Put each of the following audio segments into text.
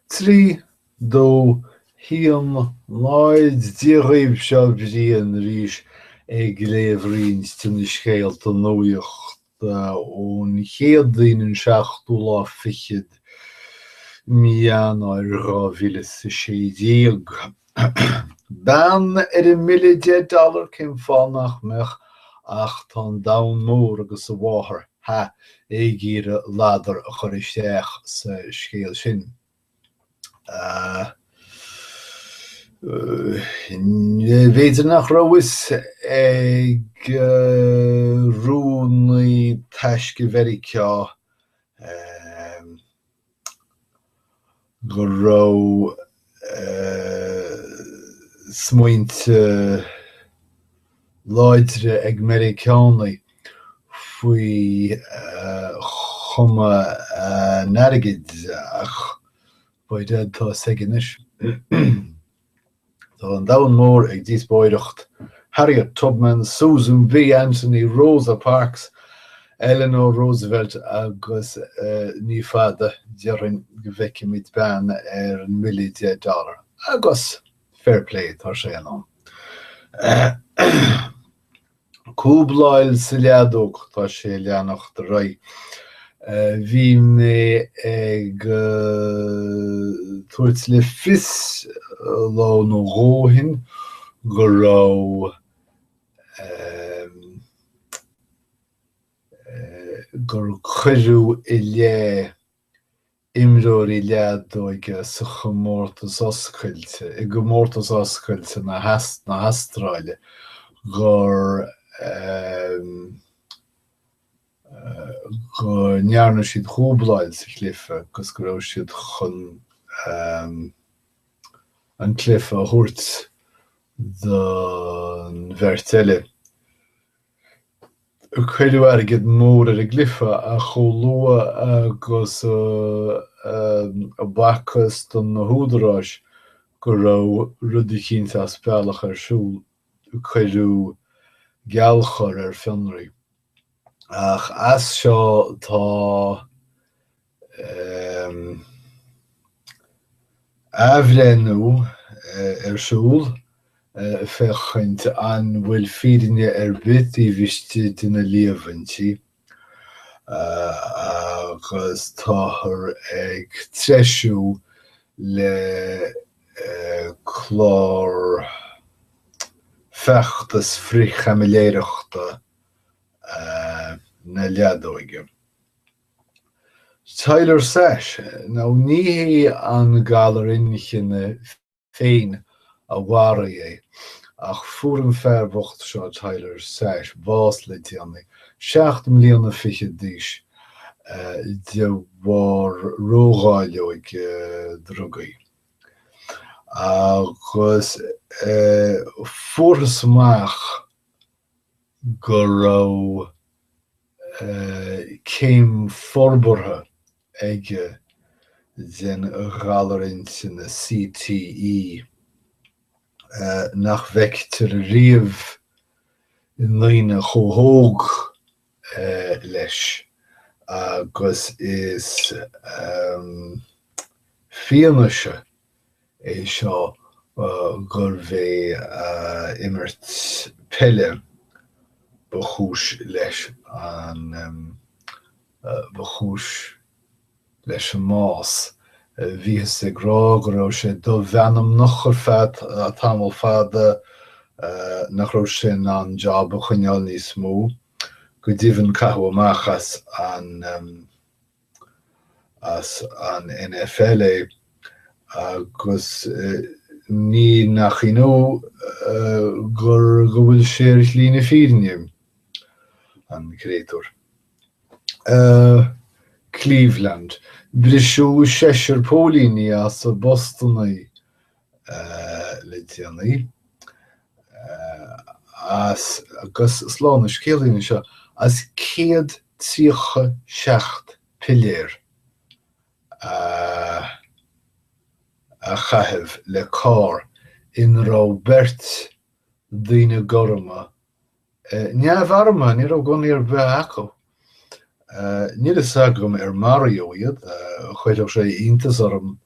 Trí dó híam láid díréimh seo bhríon ríis ag léomhrín tuna scéalta nuaíochta ón chéadaoin seachtú lá fichiid mianáir 2016. Dan $1 million cén fánach meach ach tá dam mór agus a bháthair ha éigear ládar a chur isteach sa scéal sin. Bhéidir nach raibh ag rúnaí taisce very ceá go raibh smaointe láidre ag Americánaigh faoi chuma narigid ach baide tá saginis. Tá an dain mór ag díosbáideacht Harriet Tubman, Susan B. Anthony, Rosa Parks, Eleanor Roosevelt agus ní fada dearann go bhfeicimid bean $1 million. Agus fair play tá sé ann. Cúbláil sa leadóg tá sé leanach de raibh. Bhí mé ag tuairt le fios lá nó róthain go raibh gur chuireadh i lé imreoirí leadóige sa chomórtas oscailte, i gomórtas oscailte na hastráile gur go nearna siad chúbláil sa chlifa agus go raibh siad chun an clifa a thuairt don bheirt chuireadh airgid mór ar a glyfa a cholua agus a bacchus don na húdaráis go raibh rudí cinnte a spealach ar siúl chuireadh geallchar ar fionraí. Ach as seo tá aibhléanú ar siúl fechaint an bhfuil fírinne ar bit í bhiste duna líomhaintí agus táthar ag treisiú le chlár feachtas frithchamiléireachta na leadóige. Tyler Sash, now ní an galar inchine féin a bhara é, ach fuair an fearbocht seo Tyler Sash, bás le déanaí, 7 milliún fiche díos de bhar rógáileoig drugaí. Agus fuair amach go raibh céim forbartha ige den galarint sin na CTE nach bheictear riamh in líne chomhthóg leis agus is fianaise é seo gur bheith immert pelle bachúis leis an bachúis leis an más. Bhí sé grá go raibh sé do bheanam nach chur fad a tamil fada nach raibh sin an job a chuineáil níos mó go dtíobhann cathú amachas as an NFL agus ní nach inó gur go bhfuil sé lína fírinne an créator. Cleveland. Brisú 6 pólíní as a Bostonnaí le déanaí. Agus slána scéalaíonn seo as 137 pilléir a chaitheamh le cá in Robert daoine gorma. Neamharma ní raibh gon ar bheith acu. Níl is agam Mario iad, chuideadh sé iontas orm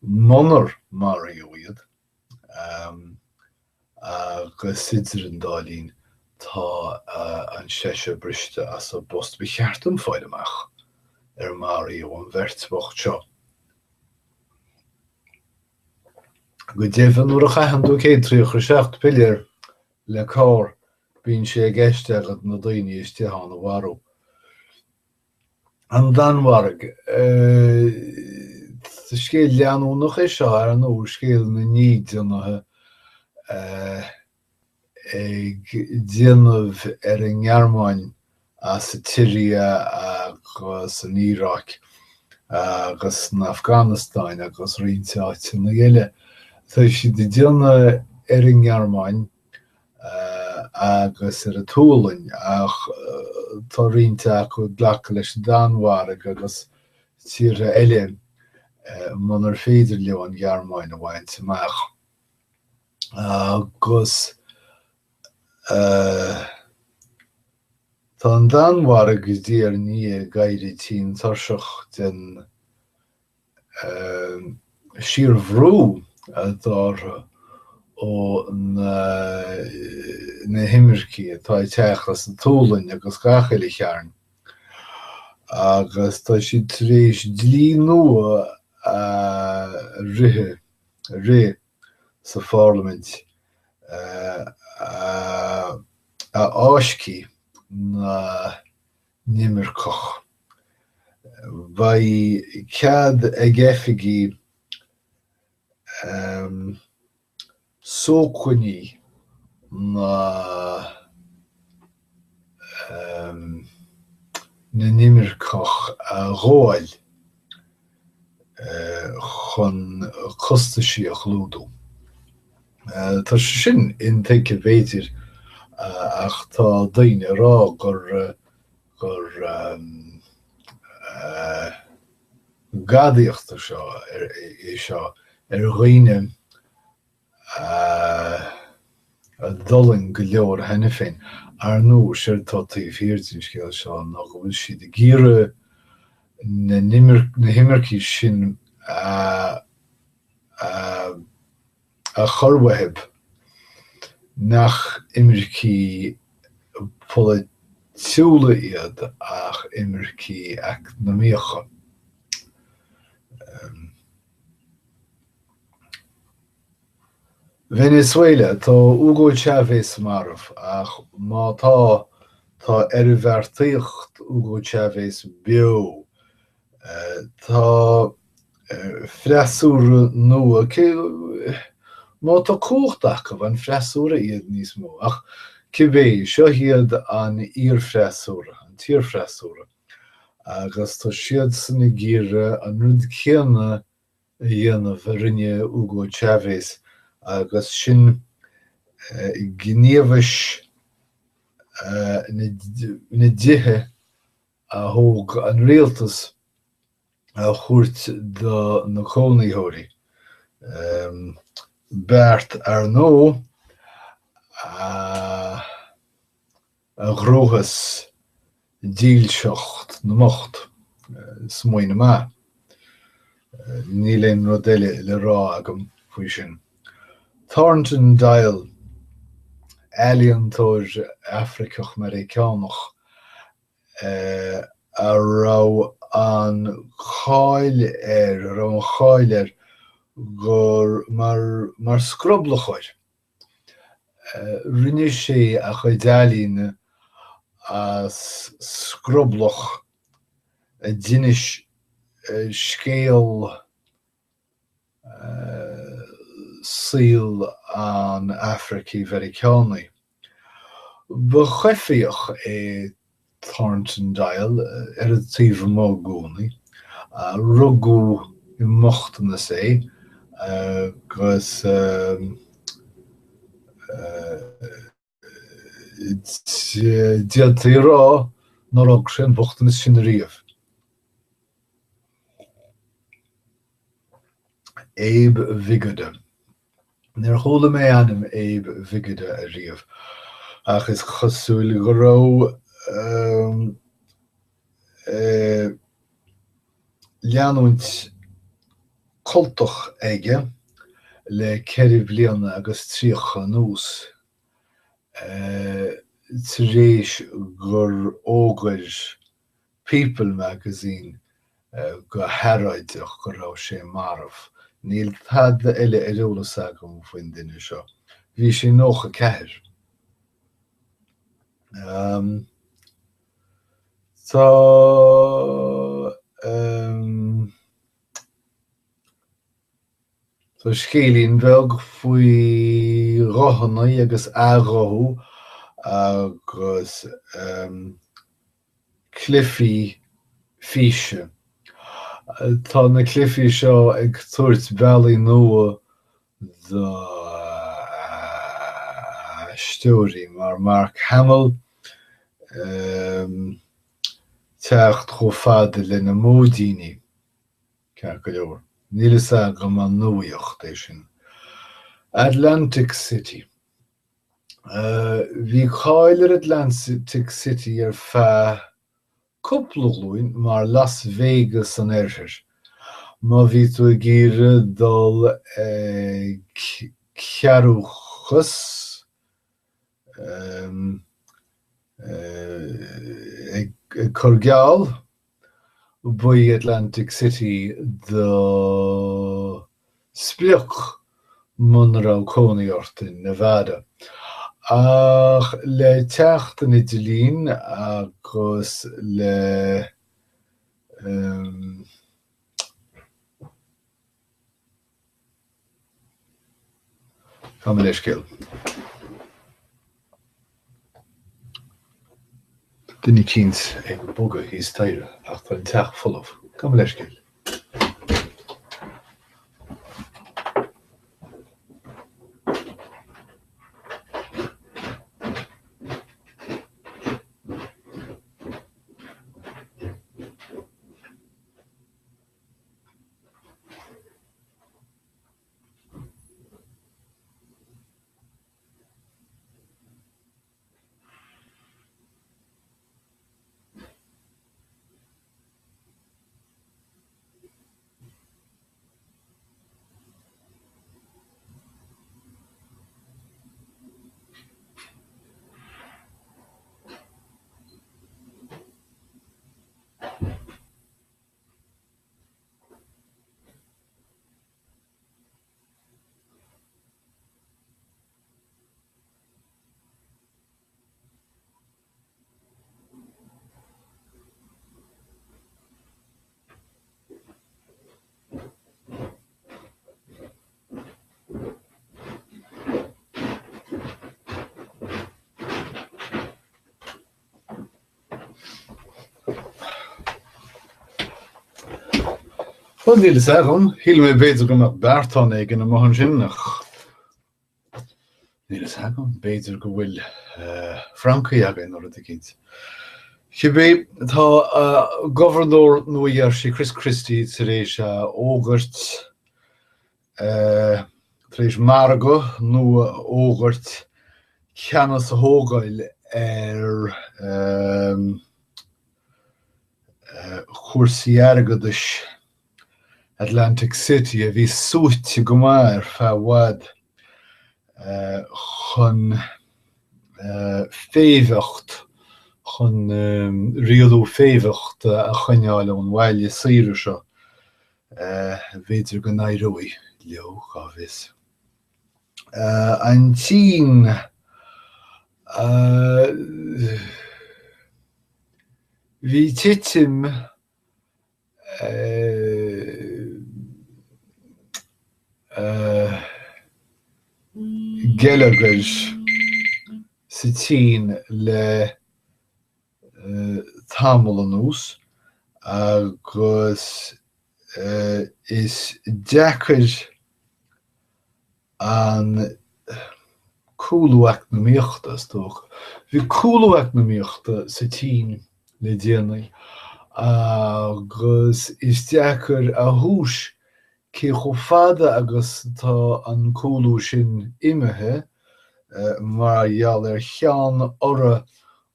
Monar Marioiad agus sidir an dálín tá an seise briste as a bost becheartm fáileach Mario an bhirtbocht seo. Go déobh nuair a chaitheann cé trí chuiseacht pilléir le cár bíonn sé geisteach na daoine is tíán bharú. An danmharg scéal leanúnach é seo ar an ó scéal na nídionathe ag déanamh ar an ngearmáin as sa Tíria agus an Írac agus na Afganastáin agus riontáte na gheile. Tá si de déanamh ar an ngearmáin agus ar a túlainn ach tá rionta acu ghlacha leis an danmharg agus tíre eile man ar féidir leo an ngearmáin a bhaint amach. Agus tá an danmharg is díar ní gaiirí tín tarseach den siar bhrú a dár ó na himmircí atá teachlas an túlainn agus gachaile chearn. Agus tá si tréis dlí nua ré sa Parliament a áiscí na nimmircach. Ba cead ag eifigí sócuiní na nimmircach a gháil chun costaisiach lúdú. Tá sin intéice béidir ach tá daoine rá gur gadaíochta seo seo ar dhaoine a dulling go leor henne féin ar nó séir tá taobh scéal seo nach bhfuil siad a gíre na himmircí sin a chorwaithib nach imircí politiúla iad ach imircí eacnamaíocha. Venezuela tá Hugo Chávez marmh ach má tá bhharrtaíocht Hugo Chávez beo tá freasúr nua má tá cóchtach an freasúra iad níos mó ach cibé seo iad an íorfreasúra an tíorfreasúra agus tá siad sanna gíre an rud chéanna a dhéanamh rinne Hugo Chávez agus sin gníomhais na dithe a thóg an rialtas a chuairt na cónaíochtaí. Bert Arnault a gróthas díolseacht na mocht smaoine má. Ní léon rud eile le rá agam faoi sin. Thornton Dial ealaíontóir Africach Americánach a rá an cháil gur mar scroblachair. Rinne sé a chuideálín as scroblach a dinis scéal síl an Africaí Americánaí. Ba chaifiíoch é Thornton Dial ar a tíomh má gúnaí a rugú I mochtana sé agus diailtaí rá ná rug sé an bochtana sin riamh. Abe Vigode. Níor chóla mé anam Abe Vigode a riamh ach is chosúil go raibh leanúint cultach aige le ceithre bliana agus tríocha nús tar gur ógair People magazine go haraidach go raibh sé marmh. Níl tad eile ireolas agam faoin duine seo. Bhí sé nócha ceithir. Tá scéalaíonn bheag faoi rothanna agus athróthú agus clifí físe. Tá na clifí seo ag tuairt bailí nua do stóirí mar Mark Hamill teacht chomh fada le na módaoine ceart go leor. Níl is agam an nuaíocht é sin. Atlantic City. Bhí cáil ar Atlantic City ar feadh cúpla glúin mar Las Vegas an airthir. Má bhí tú ag iarra dul cearúchas ag Corgeal buí Atlantic City do splioch Monroe County ort in Nevada. Ach le teacht an Idirlín agus le Come leis céal. Duine cíns ag boga hís taire ach tá an teach fullmh. Come leis céal. Well, níl is agam, híl mé beidir go nach beartán ag an amach an sin nach. Níl is agam, beidir go bhfuil Francaí agan ar a cint. Chibé tá governor nua sé Chris Christie tar éis ógart tar éis Margo nua ógart ceannas a hógáil ar chuirsaí airgeadais Atlantic City a bhí suaite go maith ar feadh bhfad chun féimeacht chun rialú féimeacht a chuineáil ón bhaile saoire seo bheidir go Nairobi leo gábhis. An tín bhí titim Gallagher sa tín le tamil an ús agus is deacair an cúlúach na míochta tóch. Bhí cúlúach na míochta sa tín le déanaí agus is deacair a thús cé chomh fada agus tá an cúlú sin imethe mar gheall ar cheann ora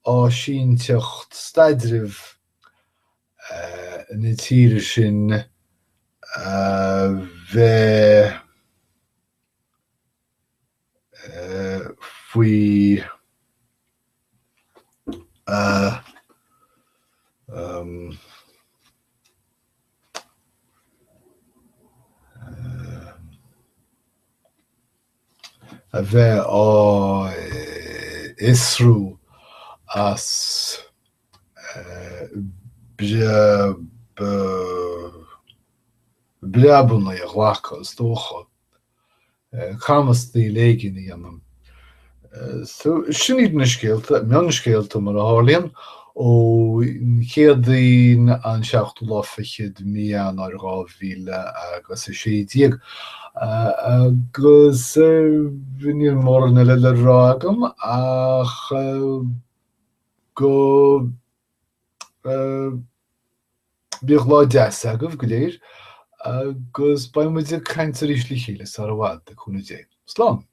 áisínteocht staidrimh na tíre sin bheith faoi a bheith á isrú as breabunna a ghlacha is dócha. Chamas tí léigin í anam. Sinad na scéalta, meán scéalta mar a Harlíonn ó chéadaín an 16 míán ar 2000 agus 16 agus bhíonn mór na le rágam ach go bíoh lá deas agah go léir agus baimiid a caintear ísli chéile ar a bhhaid a chuna dé. Slán.